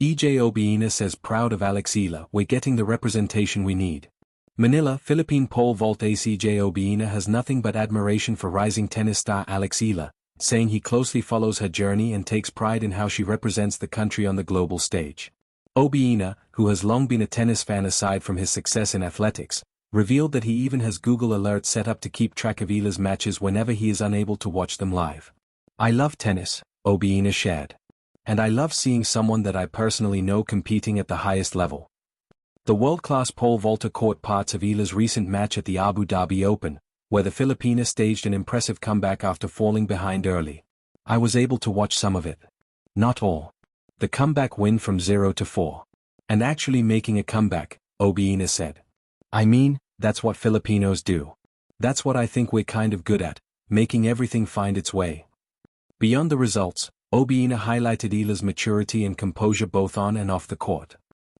EJ Obiena says proud of Alex Eala, we're getting the representation we need. Manila, Philippine pole vault ace EJ Obiena has nothing but admiration for rising tennis star Alex Eala, saying he closely follows her journey and takes pride in how she represents the country on the global stage. Obiena, who has long been a tennis fan aside from his success in athletics, revealed that he even has Google Alerts set up to keep track of Eala's matches whenever he is unable to watch them live. I love tennis, Obiena shared. And I love seeing someone that I personally know competing at the highest level. The world-class pole vaulter caught parts of Eala's recent match at the Abu Dhabi Open, where the Filipina staged an impressive comeback after falling behind early. I was able to watch some of it. Not all. The comeback win from 0-4. And actually making a comeback, Obiena said. I mean, that's what Filipinos do. That's what I think we're kind of good at, making everything find its way. Beyond the results, Obiena highlighted Eala's maturity and composure both on and off the court.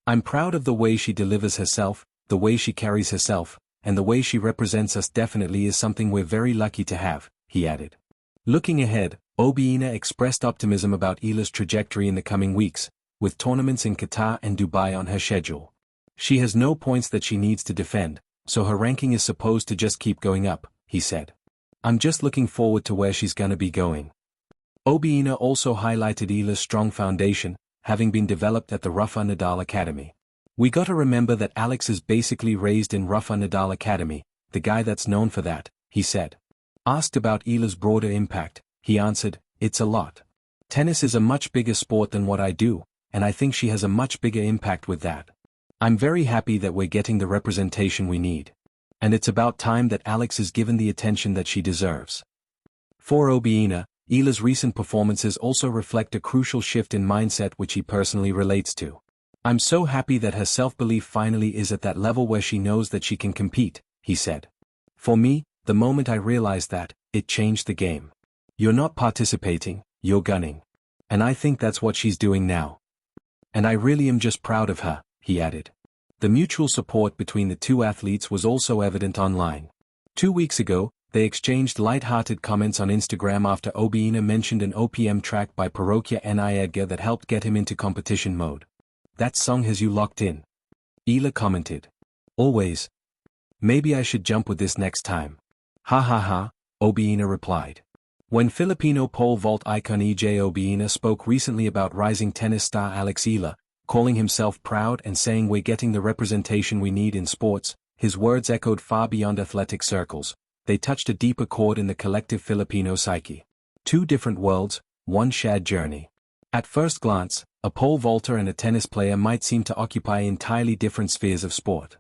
I'm proud of the way she delivers herself, the way she carries herself, and the way she represents us definitely is something we're very lucky to have, he added. Looking ahead, Obiena expressed optimism about Eala's trajectory in the coming weeks, with tournaments in Qatar and Dubai on her schedule. She has no points that she needs to defend, so her ranking is supposed to just keep going up, he said. I'm just looking forward to where she's gonna be going. Obiena also highlighted Eala's strong foundation, having been developed at the Rafa Nadal Academy. We gotta remember that Alex is basically raised in Rafa Nadal Academy, the guy that's known for that, he said. Asked about Eala's broader impact, he answered, it's a lot. Tennis is a much bigger sport than what I do, and I think she has a much bigger impact with that. I'm very happy that we're getting the representation we need. And it's about time that Alex is given the attention that she deserves. For Obiena, Eala's recent performances also reflect a crucial shift in mindset which he personally relates to. I'm so happy that her self-belief finally is at that level where she knows that she can compete, he said. For me, the moment I realized that, it changed the game. You're not participating, you're gunning. And I think that's what she's doing now. And I really am just proud of her, he added. The mutual support between the two athletes was also evident online. 2 weeks ago, they exchanged light-hearted comments on Instagram after Obiena mentioned an OPM track by Parokya Ni Edgar that helped get him into competition mode. That song has you locked in. Eala commented. Always. Maybe I should jump with this next time. Ha ha ha, Obiena replied. When Filipino pole vault icon EJ Obiena spoke recently about rising tennis star Alex Eala, calling himself proud and saying we're getting the representation we need in sports, his words echoed far beyond athletic circles. They touched a deeper chord in the collective Filipino psyche. Two different worlds, one shared journey. At first glance, a pole vaulter and a tennis player might seem to occupy entirely different spheres of sport.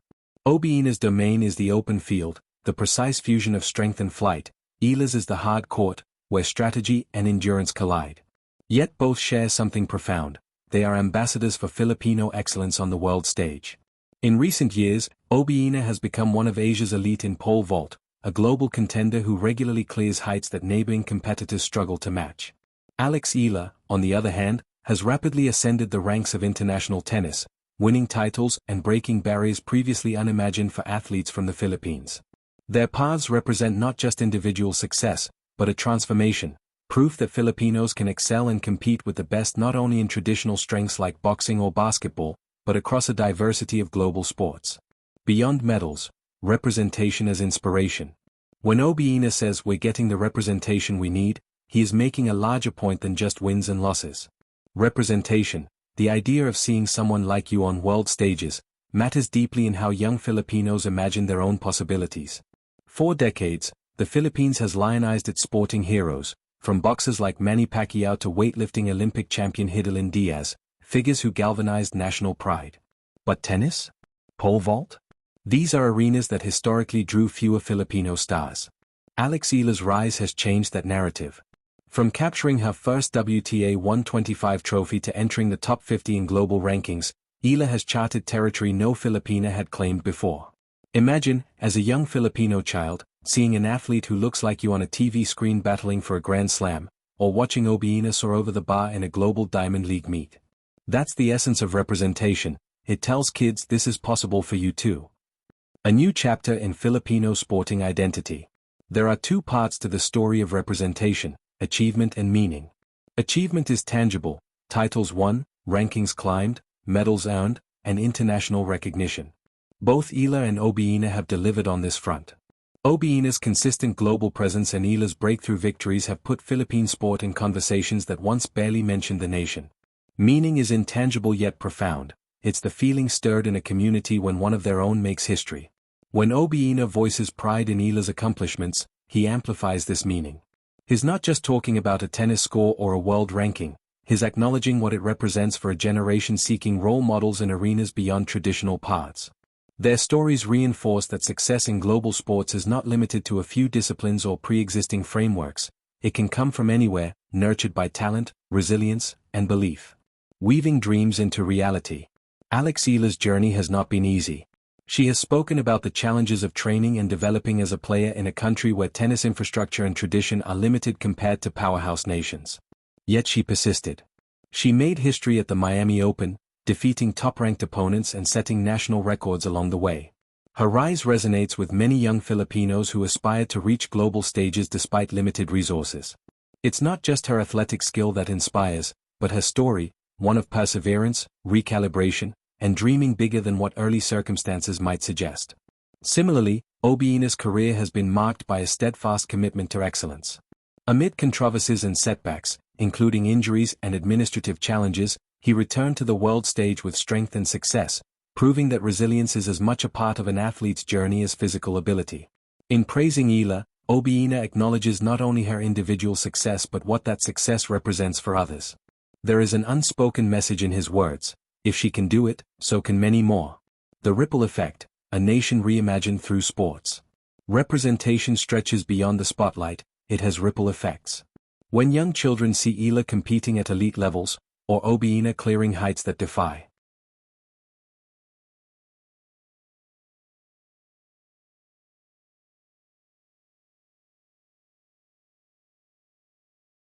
Obiena's domain is the open field, the precise fusion of strength and flight. Eala's is the hard court, where strategy and endurance collide. Yet both share something profound. They are ambassadors for Filipino excellence on the world stage. In recent years, Obiena has become one of Asia's elite in pole vault, a global contender who regularly clears heights that neighboring competitors struggle to match. Alex Eala, on the other hand, has rapidly ascended the ranks of international tennis, winning titles and breaking barriers previously unimagined for athletes from the Philippines. Their paths represent not just individual success, but a transformation, proof that Filipinos can excel and compete with the best not only in traditional strengths like boxing or basketball, but across a diversity of global sports. Beyond medals, representation as inspiration. When Obiena says we're getting the representation we need, he is making a larger point than just wins and losses. Representation, the idea of seeing someone like you on world stages, matters deeply in how young Filipinos imagine their own possibilities. For decades, the Philippines has lionized its sporting heroes, from boxers like Manny Pacquiao to weightlifting Olympic champion Hidilyn Diaz, figures who galvanized national pride. But tennis? Pole vault? These are arenas that historically drew fewer Filipino stars. Alex Eala's rise has changed that narrative. From capturing her first WTA 125 trophy to entering the top 50 in global rankings, Eala has charted territory no Filipina had claimed before. Imagine, as a young Filipino child, seeing an athlete who looks like you on a TV screen battling for a Grand Slam, or watching Obiena soar over the bar in a global Diamond League meet. That's the essence of representation. It tells kids this is possible for you too. A new chapter in Filipino sporting identity. There are two parts to the story of representation, achievement and meaning. Achievement is tangible, titles won, rankings climbed, medals earned, and international recognition. Both Eala and Obiena have delivered on this front. Obiena's consistent global presence and Eala's breakthrough victories have put Philippine sport in conversations that once barely mentioned the nation. Meaning is intangible yet profound. It's the feeling stirred in a community when one of their own makes history. When Obiena voices pride in Eala's accomplishments, he amplifies this meaning. He's not just talking about a tennis score or a world ranking, he's acknowledging what it represents for a generation seeking role models in arenas beyond traditional paths. Their stories reinforce that success in global sports is not limited to a few disciplines or pre-existing frameworks. It can come from anywhere, nurtured by talent, resilience, and belief. Weaving dreams into reality. Alex Eala's journey has not been easy. She has spoken about the challenges of training and developing as a player in a country where tennis infrastructure and tradition are limited compared to powerhouse nations. Yet she persisted. She made history at the Miami Open, defeating top-ranked opponents and setting national records along the way. Her rise resonates with many young Filipinos who aspire to reach global stages despite limited resources. It's not just her athletic skill that inspires, but her story, one of perseverance, recalibration, and dreaming bigger than what early circumstances might suggest. Similarly, Obiena's career has been marked by a steadfast commitment to excellence. Amid controversies and setbacks, including injuries and administrative challenges, he returned to the world stage with strength and success, proving that resilience is as much a part of an athlete's journey as physical ability. In praising Eala, Obiena acknowledges not only her individual success but what that success represents for others. There is an unspoken message in his words: if she can do it, so can many more. The ripple effect, a nation reimagined through sports. Representation stretches beyond the spotlight, it has ripple effects. When young children see Eala competing at elite levels, or Obiena clearing heights that defy